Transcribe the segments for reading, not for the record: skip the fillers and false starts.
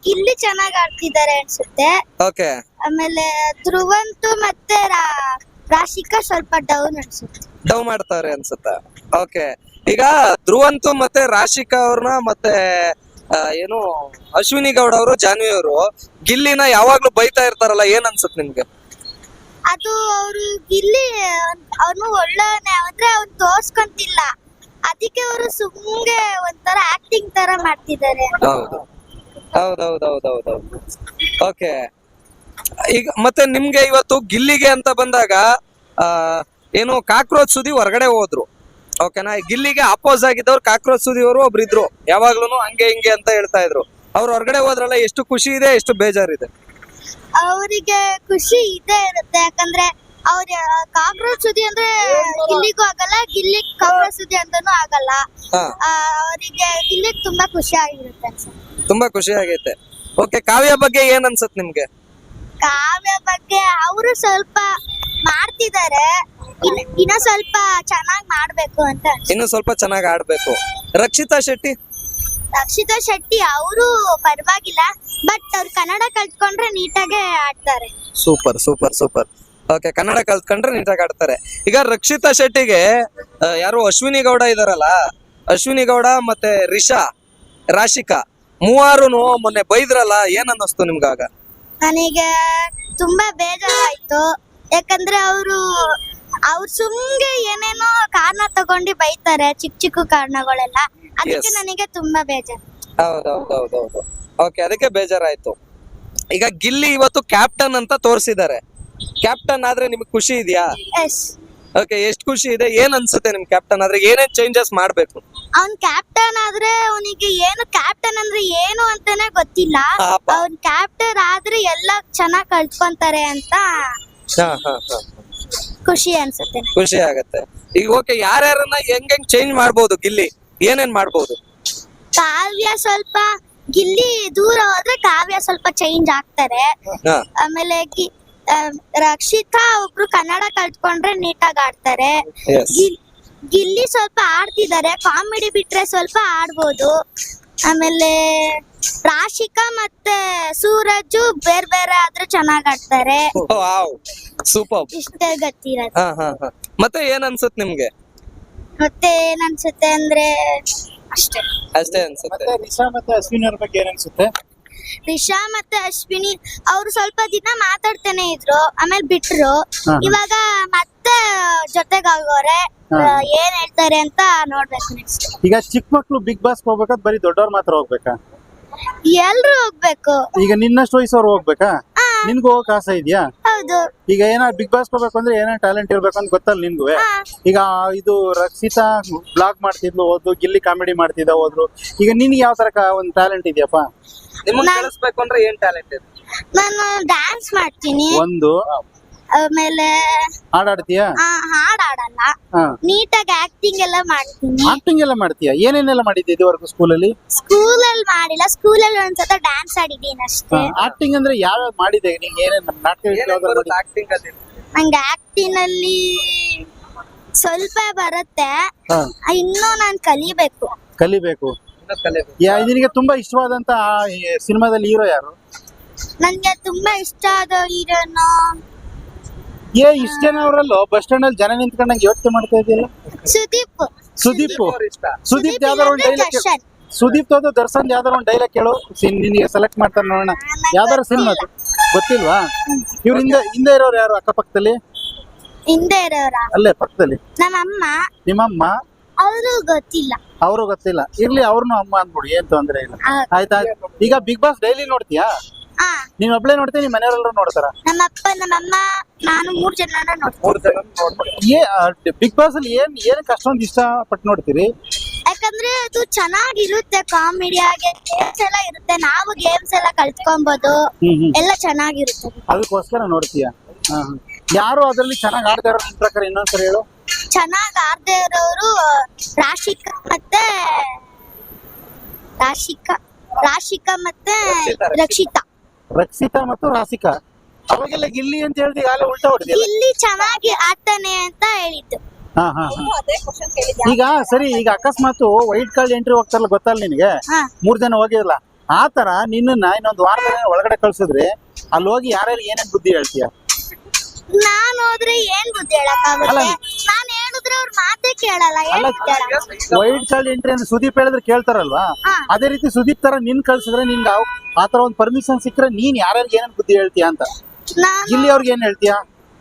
ಗಿಲ್ಲಿ ಚೆನ್ನಾಗಿ ಆಡ್ತಿದ್ದಾರೆ ಅನ್ಸುತ್ತೆ. ಓಕೆ. ಆಮೇಲೆ ಧ್ರುವಂತು ಮತ್ತೆ ರಾಶಿಕಾ ಸ್ವಲ್ಪ ಡೌನ್ ಅನ್ಸುತ್ತೆ. ಡವ್ ಮಾಡ್ತಾರೆ ಅನ್ಸುತ್ತ. ಓಕೆ. ಈಗ ಧ್ರುವಂತು ಮತ್ತೆ ರಾಶಿಕಾ ಅವ್ರನ್ನ ಮತ್ತೆ ಏನು ಅಶ್ವಿನಿ ಗೌಡ ಅವರು ಜಾನ್ವಿ ಅವರು ಗಿಲ್ಲಿನ ಯಾವಾಗ್ಲೂ ಬೈತಾ ಇರ್ತಾರಲ್ಲ, ಏನ್ ಅನ್ಸುತ್ತೆ ನಿಮ್ಗೆ? ಅದು ಅವರು ಗಿಲ್ಲಿ ಅವನು ಒಳ್ಳೆಯವನೇ ಅಂದ್ರೆ ಅವ್ನು ತೋರ್ಸ್ಕೊಂತಿಲ್ಲ, ಅದಕ್ಕೆ ಅವರು ಸುಮ್ಗೆ ಒಂಥರ ಆಕ್ಟಿಂಗ್ ತರ ಮಾಡ್ತಿದ್ದಾರೆ. ಹೌದು ಹೌದೌದೌದೌದೌದು. ಓಕೆ. ಈಗ ಮತ್ತೆ ನಿಮ್ಗೆ ಇವತ್ತು ಗಿಲ್ಲಿಗೆ ಅಂತ ಬಂದಾಗ ಏನು ಕಾಕ್ರೋಚ್ ಸುದಿ ಹೊರಗಡೆ ಹೋದ್ರು. ಓಕೆನಾ? ಗಿಲ್ಲಿಗೆ ಅಪೋಸ್ ಆಗಿದ್ದವ್ರು ಕಾಕ್ರೋಚ್ ಸುದಿ ಅವರು ಒಬ್ರು ಇದ್ರು, ಯಾವಾಗ್ಲೂ ಹಂಗೆ ಹಿಂಗೆ ಅಂತ ಹೇಳ್ತಾ ಇದ್ರು. ಅವ್ರು ಹೊರಗಡೆ ಹೋದ್ರಲ್ಲ, ಎಷ್ಟು ಖುಷಿ ಇದೆ, ಎಷ್ಟು ಬೇಜಾರಿದೆ? ಅವರಿಗೆ ಖುಷಿ ಇದೇ ಇರುತ್ತೆ, ಯಾಕಂದ್ರೆ ಅವ್ರ ಕಾಕ್ರೋಚ್ ಸುದ್ದಿ ಅಂದ್ರೆ ಗಿಲ್ಲಿಗೂ ಆಗಲ್ಲ, ಗಿಲ್ಲಿ ಕಾಕ್ರೋಚ್ ಸುದ್ದಿ ಅಂತಾನೂ ಆಗಲ್ಲ. ಅವರಿಗೆ ಗಿಲ್ಲಿಗ್ ತುಂಬಾ ಖುಷಿ ಆಗಿರುತ್ತೆ ಅನ್ಸುತ್ತೆ. ತುಂಬಾ ಖುಷಿ ಆಗೈತೆ. ಓಕೆ. ಕಾವ್ಯ ಬಗ್ಗೆ ಏನ್ ಅನ್ಸತ್ ನಿಮ್ಗೆ? ಕಾವ್ಯ ಬಗ್ಗೆ ಅವರು ಸ್ವಲ್ಪ ಮಾಡ್ತಿದ್ದಾರೆ, ಇನ್ನ ಸ್ವಲ್ಪ ಚೆನ್ನಾಗಿ ಮಾಡ್ಬೇಕು ಅಂತ. ಇನ್ನು ಸ್ವಲ್ಪ ಚೆನ್ನಾಗಿ ಆಡ್ಬೇಕು. ರಕ್ಷಿತಾ ಶೆಟ್ಟಿ ಅವರು ಪರವಾಗಿಲ್ಲ, ಬಟ್ ಅವ್ರು ಕನ್ನಡ ಕಲ್ತ್ಕೊಂಡ್ರೆ ನೀಟಾಗೆ ಆಡ್ತಾರೆ. Super super super. ಓಕೆ. ಕನ್ನಡ ಕಲ್ತ್ಕೊಂಡ್ರೆ ನೀಟಾಗಿ ಆಡ್ತಾರೆ. ಈಗ ರಕ್ಷಿತಾ ಶೆಟ್ಟಿಗೆ ಯಾರು ಅಶ್ವಿನಿ ಗೌಡ ಇದಾರಲ್ಲ, ಅಶ್ವಿನಿ ಗೌಡ ಮತ್ತೆ ರಾಶಿಕಾ ಮೂವಾರು ಮೊನ್ನೆ ಬೈದ್ರಲ್ಲ, ಏನ್ ಅನ್ನಿಸ್ತು ನಿಮ್ಗಾಗ? ನನಗೆ ತುಂಬಾ ಬೇಜಾರಾಯ್ತು, ಯಾಕಂದ್ರೆ ಅವ್ರು ಸುಮ್ಗೆ ಏನೇನೋ ಕಾರಣ ತಗೊಂಡು ಬೈತಾರೆ, ಚಿಕ್ಕ ಚಿಕ್ಕ ಕಾರಣಗಳೆಲ್ಲ, ಅದಕ್ಕೆ ನನಗೆ ತುಂಬಾ ಬೇಜಾರು. ಹೌದೌದೌದೌದು. ಓಕೆ. ಅದಕ್ಕೆ ಬೇಜಾರಾಯ್ತು. ಈಗ ಗಿಲ್ಲಿ ಇವತ್ತು ಕ್ಯಾಪ್ಟನ್ ಅಂತ ತೋರಿಸಿದ್ದಾರೆ. ಕ್ಯಾಪ್ಟನ್ ಆದ್ರೆ ನಿಮ್ಗೆ ಖುಷಿ ಇದೆಯಾ? ಎಸ್. ಓಕೆ. ಎಷ್ಟು ಖುಷಿ ಇದೆ? ಏನ್ ಅನ್ಸುತ್ತೆ ನಿಮ್ ಕ್ಯಾಪ್ಟನ್ ಆದ್ರೆ ಏನೇನ್ ಚೇಂಜಸ್ ಮಾಡ್ಬೇಕು? ಅವ್ನ್ ಕ್ಯಾಪ್ಟನ್ ಆದ್ರೆ ಅವನಿಗೆ ಏನು ಕ್ಯಾಪ್ಟನ್ ಅಂದ್ರೆ ಏನು ಅಂತಾನೆ ಗೊತ್ತಿಲ್ಲ. ಅವ್ನ್ ಕ್ಯಾಪ್ಟನ್ ಆದ್ರೆ ಎಲ್ಲ ಚೆನ್ನಾಗ್ ಕಲ್ತ್ಕೊಂತಾರೆ ಅಂತ ಖುಷಿ ಅನ್ಸುತ್ತೆ. ಖುಷಿ ಆಗತ್ತೆ. ಈಗ ಓಕೆ, ಯಾರ್ಯಾರನ್ನ ಹೆಂಗ್ ಚೇಂಜ್ ಮಾಡ್ಬೋದು ಗಿಲ್ಲಿ? ಏನೇನ್ ಮಾಡ್ಬೋದು? ಕಾವ್ಯ ಸ್ವಲ್ಪ, ಗಿಲ್ಲಿ ದೂರ ಹೋದ್ರೆ ಕಾವ್ಯ ಸ್ವಲ್ಪ ಚೇಂಜ್ ಆಗ್ತಾರೆ. ಆಮೇಲೆ ರಕ್ಷಿತಾ ಒಬ್ರು ಕನ್ನಡ ಕಲ್ತ್ಕೊಂಡ್ರೆ ನೀಟಾಗಿ ಆಡ್ತಾರೆ. ಗಿಲ್ಲಿ ಸ್ವಲ್ಪ ಆಡ್ತಿದ್ದಾರೆ, ಕಾಮಿಡಿ ಬಿಟ್ರೆ ಸ್ವಲ್ಪ ಆಡ್ಬೋದು. ಆಮೇಲೆ ರಾಶಿಕಾ ಮತ್ತೆ ಸೂರಜ್ ಬೇರೆ ಬೇರೆ ಆದ್ರೆ ಚೆನ್ನಾಗ್ ಆಡ್ತಾರೆ. ಸೂಪರ್. ಇಷ್ಟೇ ಗೊತ್ತಿರೋದು. ಮತ್ತೆ ಏನ್ ಅನ್ಸುತ್ತೆ ನಿಮ್ಗೆ? ಮತ್ತೆ ಏನ್ ಅನ್ಸುತ್ತೆ ಅಂದ್ರೆ ಅಷ್ಟೇ ಅನ್ಸುತ್ತೆ. ರಿಷಾ ಮತ್ತೆ ಅಶ್ವಿನಿ ಅವ್ರ ಬಗ್ಗೆ ಏನ್ ಅನ್ಸುತ್ತೆ? ರಿಷಾ ಮತ್ತೆ ಅಶ್ವಿನಿ ಅವ್ರು ಸ್ವಲ್ಪ ದಿನ ಮಾತಾಡ್ತಾನೆ ಇದ್ರು, ಆಮೇಲೆ ಬಿಟ್ರು. ಇವಾಗ ಮತ್ತೆ ಜೊತೆಗಾಗೋರೆ, ಏನ್ ಹೇಳ್ತಾರೆ ಅಂತ ನೋಡ್ಬೇಕು ನೆಕ್ಸ್ಟ್. ಈಗ ಚಿಕ್ಕ ಮಕ್ಳು ಬಿಗ್ ಬಾಸ್ ಹೋಗ್ಬೇಕಾದ್ ಬರೀ ದೊಡ್ಡವ್ರ ಮಾತ್ರ ಹೋಗ್ಬೇಕಾ? ಎಲ್ರು ಹೋಗ್ಬೇಕು. ಈಗ ನಿನ್ನಷ್ಟು ವಯಸ್ಸವ್ರು ಹೋಗ್ಬೇಕಾ? ನಿನ್ಗೂ ಹೋಗಕ್ ಆಸೆ ಇದೆಯಾ? ಹೌದು. ಈಗ ಬಿಗ್ ಬಾಸ್ ಹೋಗ್ಬೇಕು ಅಂದ್ರೆ ಏನೇನ್ ಟ್ಯಾಲೆಂಟ್ ಇರ್ಬೇಕು ಅಂತ ಗೊತ್ತಲ್ಲ ನಿನ್ಗೂ? ಈಗ ಇದು ರಕ್ಷಿತಾ ಬ್ಲಾಗ್ ಮಾಡ್ತಿದ್ಲು, ಹೋದ್ರು. ಗಿಲ್ಲಿ ಕಾಮಿಡಿ ಮಾಡ್ತಿದ್ದ, ಹೋದ್ರು. ಈಗ ನಿನ್ಗೆ ಯಾವ ತರ ಒಂದ್ ಟ್ಯಾಲೆಂಟ್ ಇದೆಯಪ್ಪ? ನಿಮ್ಮನ್ನ ಕಳಿಸ್ಬೇಕು ಅಂದ್ರೆ ಏನ್ ಟ್ಯಾಲೆಂಟ್ ಇದೆ? ನಾನು ಡ್ಯಾನ್ಸ್ ಮಾಡ್ತೀನಿ. ಒಂದು. ಆಮೇಲೆ ಹಾಡಾಡ್ತೀಯಾ? ಹಾಡ್ ಆಡಲ್ಲ, ನೀಟಾಗಿ ಆಕ್ಟಿಂಗ್ ಎಲ್ಲ ಮಾಡ್ತೀನಿ. ಆಕ್ಟಿಂಗ್ ಎಲ್ಲ ಮಾಡ್ತೀಯಾ? ಏನೇನೆಲ್ಲ ಮಾಡಿದ್ದೆ ಇದುವರೆಗೂ ಸ್ಕೂಲಲ್ಲಿ? ಸ್ಕೂಲಲ್ಲಿ ಮಾಡಿಲ್ಲ, ಸ್ಕೂಲಲ್ಲಿ ಒಂದ್ಸತ ಡ್ಯಾನ್ಸ್ ಆಡಿದ್ದೀನಿ ಅಷ್ಟೇ. ಆಕ್ಟಿಂಗ್ ಅಂದ್ರೆ ಯಾವ್ಯಾವ ಮಾಡಿದೆ? ನಿಂಗೆ ಏನೇನ್ ನಾಟಕ ಆಕ್ಟಿಂಗ್? ನಂಗೆ ಆಕ್ಟಿಂಗ್ ಅಲ್ಲಿ ಸ್ವಲ್ಪ ಬರುತ್ತೆ, ಇನ್ನೂ ನಾನು ಕಲಿಬೇಕು. ನಿನಗೆ ತುಂಬಾ ಇಷ್ಟವಾದಂತ ಸಿನಿಮಾದಲ್ಲಿ ಹೀರೋ ಯಾರು? ನನ್ಗೆ ತುಂಬಾ ಇಷ್ಟ ಆದ ಹೀರೋನು ಇಷ್ಟ ಜನ ಅವರಲ್ಲೋ ಬಸ್ ಸ್ಟ್ಯಾಂಡ್ ಅಲ್ಲಿ ಜನ ನಿಂತ್ಕೊಂಡಂಗೆ ಯೋಚನೆ ಮಾಡ್ತಾ ಇದೆಯಲ್ಲ? ಸುದೀಪ್ ಯಾವ್ದಾರ ಒಂದು ಡೈಲಾಗ್, ಸುದೀಪ್ ತೋದು ದರ್ಶನ್ ಯಾವ್ದಾರ ಒಂದು ಡೈಲಾಗ್ ಕೇಳು, ನಿನಗೆ ಸೆಲೆಕ್ಟ್ ಮಾಡ್ತಾರೆ ನೋಡೋಣ. ಯಾವ್ದಾರ ಸಿನಿಮಾ ಗೊತ್ತಿಲ್ವಾ? ಇವ್ರ ಹಿಂದೆ ಇರೋರು ಯಾರು ಅಕ್ಕಪಕ್ಕದಲ್ಲಿ? ಹಿಂದೆ ಇರೋರ ಅಲ್ಲೇ ಪಕ್ಕದಲ್ಲಿ ನಿಮ್ಮಮ್ಮ. ಅವರು ಗೊತ್ತಿಲ್ಲ. ಇರ್ಲಿ, ಅವ್ರನ್ನು ಅಮ್ಮ ಅಂದ್ಬಿಡು, ಏನ್ ತೊಂದ್ರೆ ಇಲ್ಲ. ಆಯ್ತಾ? ಈಗ ಬಿಗ್ ಬಾಸ್ ಡೈಲಿ ನೋಡ್ತೀಯಾ? ನೀನ್ ಒಬ್ಳೆ ನೋಡ್ತೀಯ, ನಿಮ್ ಮನೆಯವರೆಲ್ಲರೂ ನೋಡ್ತಾರ? ನಮ್ಮಪ್ಪ ನಮ್ಮಮ್ಮ ನಾನು 3 ಜನ ನೋಡ್ತೀವಿ. ಬಿಗ್ ಬಾಸ್ ಅಲ್ಲಿ ಏನಕ್ಕೆ ಅಷ್ಟೊಂದು ಇಷ್ಟ ಪಟ್ಟು ನೋಡ್ತೀರಿ? ಯಾಕಂದ್ರೆ ಅದು ಚೆನ್ನಾಗಿರುತ್ತೆ, ಕಾಮಿಡಿ ಆಗಿ ಗೇಮ್ಸ್ ಎಲ್ಲ ಇರುತ್ತೆ, ನಾವು ಗೇಮ್ಸ್ ಎಲ್ಲ ಕಲ್ತ್ಕೊಬಹುದು, ಎಲ್ಲ ಚೆನ್ನಾಗಿರುತ್ತೆ, ಅದಕ್ಕೋಸ್ಕರ ನೋಡ್ತೀಯ. ಯಾರು ಅದ್ರಲ್ಲಿ ಚೆನ್ನಾಗಿ ಆಡ್ತಾ ಇರೋ ನಿನ್ ಪ್ರಕಾರ ಇನ್ನೊಂದ್ಸರಿ ಹೇಳು? ಚೆನ್ನಾಗಿ ಆಡ್ತಾ ಇರೋರು ರಾಶಿಕಾ ಮತ್ತೆ ರಕ್ಷಿತಾ ಮತ್ತು ರಾಶಿಕಾ. ಅವಾಗೆಲ್ಲ ಗಿಲ್ಲಿ ಅಂತ ಹೇಳ್ದಿ, ಉಲ್ಟಾ ಹೊಡೆದಿ. ಗಿಲ್ಲಿ ಚೆನ್ನಾಗಿ ಆಡ್ತಾನೆ ಅಂತ ಹೇಳಿದ್ದು. ಈಗ ಸರಿ, ಈಗ ಅಕಸ್ಮಾತ್ ವೈಟ್ ಕಾರ್ಡ್ ಎಂಟ್ರಿ ಹೋಗ್ತಾರಲ್ಲ, ಗೊತ್ತಲ್ಲ ನಿನಗೆ? 3 ಜನ ಹೋಗಿರಲ್ಲ, ಆತರ ನಿನ್ನನ್ನ ಇನ್ನೊಂದು ವಾರದಲ್ಲಿ ಒಳಗಡೆ ಕಳ್ಸಿದ್ರೆ ಅಲ್ಲಿ ಹೋಗಿ ಯಾರ್ಯಾರು ಏನೇನ್ ಬುದ್ಧಿ ಹೇಳ್ತೀಯ? ನಾನ್ ಹೋದ್ರೆ ಏನ್ ಬುದ್ಧಿ ಹೇಳಕ್ಕಾಗುತ್ತೆ? ನಾನ್ ಹೇಳಿದ್ರೆ ಅವ್ರ ಮಾತೇ ಕೇಳಲ್ಲ, ಏನ್ ಬುದ್ಧಿ ಹೇಳಲ್ಲ? ವೈಲ್ಡ್ ಚಾರ್ಡ್ ಎಂಟ್ರಿ ಅಂತ ಸುದೀಪ್ ಹೇಳಿದ್ರೆ ಕೇಳ್ತಾರಲ್ವಾ, ಅದೇ ರೀತಿ ಸುದೀಪ್ ತರ ನಿನ್ ಕಳ್ಸಿದ್ರೆ ನಿನ್ಗೆ ಆತರ ಒಂದು ಪರ್ಮಿಷನ್ ಸಿಕ್ಕರೆ ನೀನ್ ಯಾರ್ಯಾರಿಗೆ ಏನೇನ್ ಬುದ್ಧಿ ಹೇಳ್ತೀಯ ಅಂತ? ನಾನು ಗಿಲ್ಲಿ ಅವ್ರಿಗೆ ಏನ್ ಹೇಳ್ತೀಯ?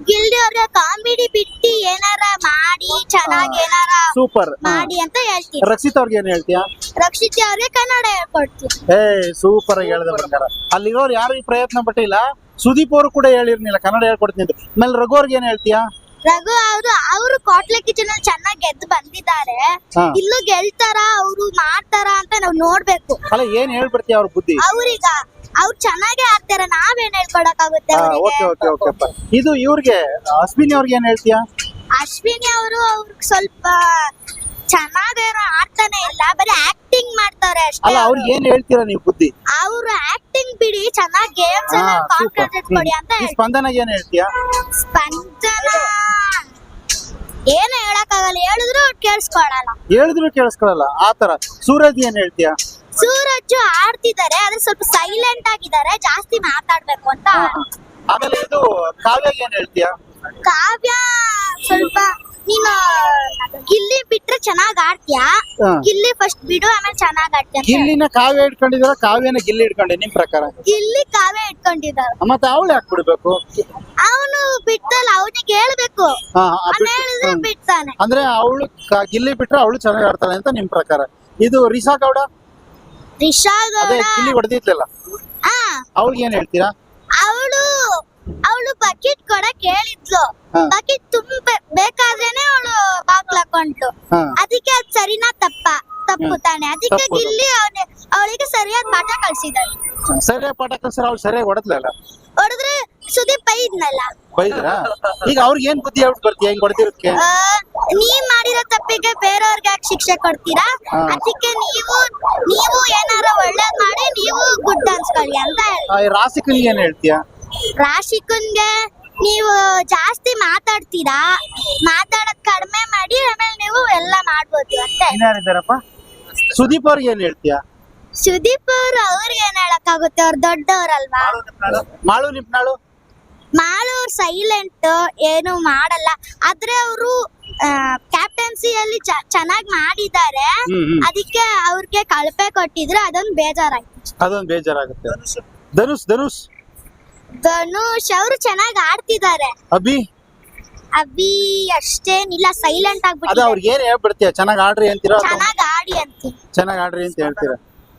ಗಿಲ್ಡಿ ಅವ್ರಿಗೆ ಕಾಮಿಡಿ ಬಿಟ್ಟಿ ಏನಾರ ಮಾಡಿ ಚೆನ್ನಾಗಿ ಏನಾರ ಸೂಪರ್. ಮಾಡಿ ಅಂತ ಹೇಳ್ತೀನಿ. ರಕ್ಷಿತ್ ಅವ್ರಿಗೆ ಏನ್ ಹೇಳ್ತೀಯ? ರಕ್ಷಿತ್ ಅವ್ರಿಗೆ ಕನ್ನಡ ಹೇಳ್ಕೊಡ್ತೀನಿ. ಸೂಪರ್ ಆಗಿ ಹೇಳ್ದೆ ಪ್ರಕಾರ. ಅಲ್ಲಿರೋರು ಯಾರು ಈ ಪ್ರಯತ್ನ ಪಟ್ಟಿಲ್ಲ, ಸುದೀಪ್ ಅವರು ಕೂಡ ಹೇಳಿರ್ನಿಲ್ಲ ಕನ್ನಡ ಹೇಳ್ಕೊಡ್ತೀನಿ ಅಂತ. ಆಮೇಲೆ ರಘು ಅವ್ರಿಗೆ ಏನ್ ಹೇಳ್ತೀಯ? ರಘು ಅವರು ಕೋಟ್ಲೆ ಕಿಚನ್ ಅಲ್ಲಿ ಚೆನ್ನಾಗಿ ಗೆದ್ದು ಬಂದಿದ್ದಾರೆ. ಇಲ್ಲೂ ಗೆಲ್ತಾರ ಅವ್ರು ಮಾಡ್ತಾರ ಅಂತ ನಾವ್ ನೋಡ್ಬೇಕು. ಅಲ್ಲ ಏನ್ ಹೇಳ್ಬಿಡ್ತೀಯ ಅವ್ರ ಬುದ್ಧಿ? ಅವ್ರು ಚೆನ್ನಾಗಿ ಆಡ್ತಾರ, ನಾವೇನ್ ಹೇಳ್ಕೊಡಕ್ಕಾಗುತ್ತೆ ಅವ್ರಿಗೆ? Okay okay okay. ಇದು ಇವ್ರಿಗೆ ಅಶ್ವಿನಿ ಅವ್ರಿಗೆ ಏನ್ ಹೇಳ್ತೀಯ? ಅಶ್ವಿನಿ ಅವ್ರಿಗೆ ಸ್ವಲ್ಪ ಚೆನ್ನಾಗೇನೋ ಆಡ್ತಾನೆ ಇಲ್ಲ, ಬರೀ ಆಕ್ಟಿಂಗ್ ಮಾಡ್ತಾರೆ ಅಷ್ಟೇ. ಅಲ್ಲ ಅವ್ರಿಗೆ ಏನ್ ಹೇಳ್ತೀರಾ ನೀವು ಬುದ್ಧಿ? ಅವ್ರು ಆಕ್ಟಿಂಗ್ ಬಿಡಿ, ಚೆನ್ನಾಗಿ ಗೇಮ್ಸ್ ಎಲ್ಲ ಕಾನ್ಸಂಟ್ರೇಟ್ ಕೊಡಿ ಅಂತ ಈ ಸ್ಪಂದನಾಗ ಏನ್ ಹೇಳ್ತೀಯ? ಸ್ಪಂದನ ಏನು ಹೇಳಕ್ಕಾಗಲ್ಲ, ಹೇಳಿದ್ರು ಕೇಳಿಸ್ಕೊಳಲ್ಲ. ಹೇಳಿದ್ರು ಕೇಳಿಸ್ಕೊಳಲ್ಲ ಆತರ. ಸೂರಜ್ ಏನ್ ಹೇಳ್ತೀಯ? ಸೂರಜ್ ಆಡ್ತಿದ್ದಾರೆ, ಆದ್ರೆ ಸ್ವಲ್ಪ ಸೈಲೆಂಟ್ ಆಗಿದ್ದಾರೆ, ಜಾಸ್ತಿ ಮಾತಾಡ್ಬೇಕು ಅಂತ. ಆಮೇಲೆ ಇದು ಕಾವ್ಯಾಗ ಏನ್ ಹೇಳ್ತೀಯ? ಕಾವ್ಯ ಸ್ವಲ್ಪ ನೀನು ಗಿಲ್ಲಿ ಬಿಟ್ರೆ ಚೆನ್ನಾಗ್ ಆಡ್ತೀಯ, ಗಿಲ್ಲಿ ಫಸ್ಟ್ ಬಿಡು, ಆಮೇಲೆ ಚೆನ್ನಾಗ್ ಆಡ್ತೀಯ. ಗಿಲ್ಲಿನ ಕಾವ್ಯ ಇಟ್ಕೊಂಡಿದಾರ, ಕಾವ್ಯನ ಗಿಲ್ಲಿ ಇಟ್ಕೊಂಡೆ ನಿಮ್ ಪ್ರಕಾರ? ಗಿಲ್ಲಿ ಕಾವ್ಯ ಇಟ್ಕೊಂಡಿದ್ದಾರೆ. ಮತ್ತೆ ಅವಳು ಯಾಕೆ ಬಿಡ್ಬೇಕು? ಅವನು ಬಿಟ್ಟಲ್ಲ, ಅವನಿಗೆ ಹೇಳ್ಬೇಕು, ಹೇಳಿದ್ರೆ ಬಿಡ್ತಾನೆ. ಅಂದ್ರೆ ಅವಳು ಗಿಲ್ಲಿ ಬಿಟ್ರೆ ಅವಳು ಚೆನ್ನಾಗಿ ಆಡ್ತಾಳೆ ಅಂತ ನಿಮ್ ಪ್ರಕಾರ. ಇದು ರಿಷಾ ಗೌಡ, ರಿಷಾ ಅದೇ ಗೌಡ ಗಿಲ್ಲಿ ಹೊಡೆದಿದ್ಲಲ್ಲ, ಅವಳಿಗೆ ಏನ್ ಹೇಳ್ತೀರಾ? ಅವಳು ಬಕೆಟ್ ಕೊಡಕ್ ಹೇಳಿದ್ಲು, ಬಕೆಟ್ ತುಂಬ ಬೇಕಾದ್ರೇನೆ ಅವಳು ಬಾಕ್ಲ್ ಹಾಕೊಂಡ್ಲು. ಅದಕ್ಕೆ ಅದ್ ಸರಿನಾ ತಪ್ಪು ತಾನೆ? ಅದಕ್ಕೆ ಗಿಲ್ಲಿ ಅವಳಿಗೆ ಸರಿಯಾದ ಪಾಠ ಕಳ್ಸಿದಾರೆ. ಸರಿಯಾದ ಪಾಠ ಕಳ್ಸಿದ್ರೆ ಅವಳು ಸರಿಯಾಗಿ ಹೊಡೆದ್ಲಲ್ಲ, ಹೊಡೆದ್ರೆ ಸುದೀಪ್ ಬೈದ್ನಲ್ಲ. ಬೈದ್ರಾ? ಈಗ ಅವ್ರಿಗೆ ಏನ್ ಬುದ್ಧಿ ಹೇಳ್ಬಿಟ್ಟು ಬರ್ತೀಯ ಹಿಂಗ್ ಹೊಡೆದಿರೋದಕ್ಕೆ? ನೀವ್ ಮಾಡಿರೋ ತಪ್ಪಿಗೆ ಬೇರೆಯವ್ರಿಗೆ ಯಾಕೆ ಶಿಕ್ಷೆ ಕೊಡ್ತೀರಾ? ಅದಕ್ಕೆ ನೀವು ಏನಾರ ಒಳ್ಳೇದ್ ಮಾಡಿ ನೀವು ಗುಡ್ ಅನ್ಸ್ಕೊಳ್ಳಿ ಅಂತ ಹೇಳಿ. ರಾಶಿಕನ್ಗೆ ಏನ್ ಹೇಳ್ತೀಯ? ರಾಶಿಕನ್ಗೆ ನೀವು ಜಾಸ್ತಿ ಮಾತಾಡ್ತೀರಾ, ಮಾತಾಡೋದ್ ಕಡಿಮೆ ಮಾಡಿ, ಆಮೇಲೆ ನೀವು ಎಲ್ಲ ಮಾಡ್ಬೋದು ಅಂತ. ಇನ್ನಾರಿದ್ದಾರಪ್ಪ? ಸುದೀಪ್ ಅವ್ರಿಗೆ ಏನ್ ಹೇಳ್ತೀಯ? ಸುದೀಪ್ ಅವ್ರಿಗೆ ಏನ್ ಹೇಳಕ್ಕಾಗುತ್ತೆ, ಅವ್ರು ದೊಡ್ಡವ್ರಲ್ವಾ. ಮಾಳು ನಿಪ್ನಾಳು ಅವ್ರು ಸೈಲೆಂಟ್, ಏನು ಮಾಡಲ್ಲ, ಆದ್ರೆ ಅವರು ಕ್ಯಾಪ್ಟನ್ಸಿಯಲ್ಲಿ ಚೆನ್ನಾಗಿ ಮಾಡಿದ್ದಾರೆ. ಅದಕ್ಕೆ ಅವ್ರಿಗೆ ಕಳಪೆ ಕೊಟ್ಟಿದ್ರೆ ಅದೊಂದು ಬೇಜಾರಾಯ್ತು. ಅದೊಂದು ಬೇಜಾರಾಗುತ್ತೆ. ಧನುಷ್ ಅವರು ಚೆನ್ನಾಗಿ ಆಡ್ತಿದ್ದಾರೆ. ಅಭಿ ಅಷ್ಟೇನಿಲ್ಲ, ಸೈಲೆಂಟ್ ಆಗ್ಬಿಟ್ಟು. ಅವ್ರಿಗೆ ಏನ್ ಹೇಳ್ಬಿಡ್ತೀಯ? ಚೆನ್ನಾಗಿ ಆಡ್ರಿ ಅಂತೀರಾ? ಚೆನ್ನಾಗಿ ಆಡಿ ಅಂತ. ಚೆನ್ನಾಗಿ ಆಡ್ರಿ ಅಂತ ಹೇಳ್ತೀರಾ?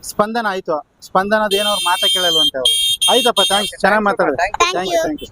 ಸ್ಪಂದನ ಆಯ್ತು, ಸ್ಪಂದನದ ಏನೋ ಅವ್ರ ಮಾತಾ ಕೇಳಲ್ವಂತ. ಆಯ್ತಪ್ಪ, ಥ್ಯಾಂಕ್ಸ್, ಚೆನ್ನಾಗಿ ಮಾತಾಡೋದು. Thank you.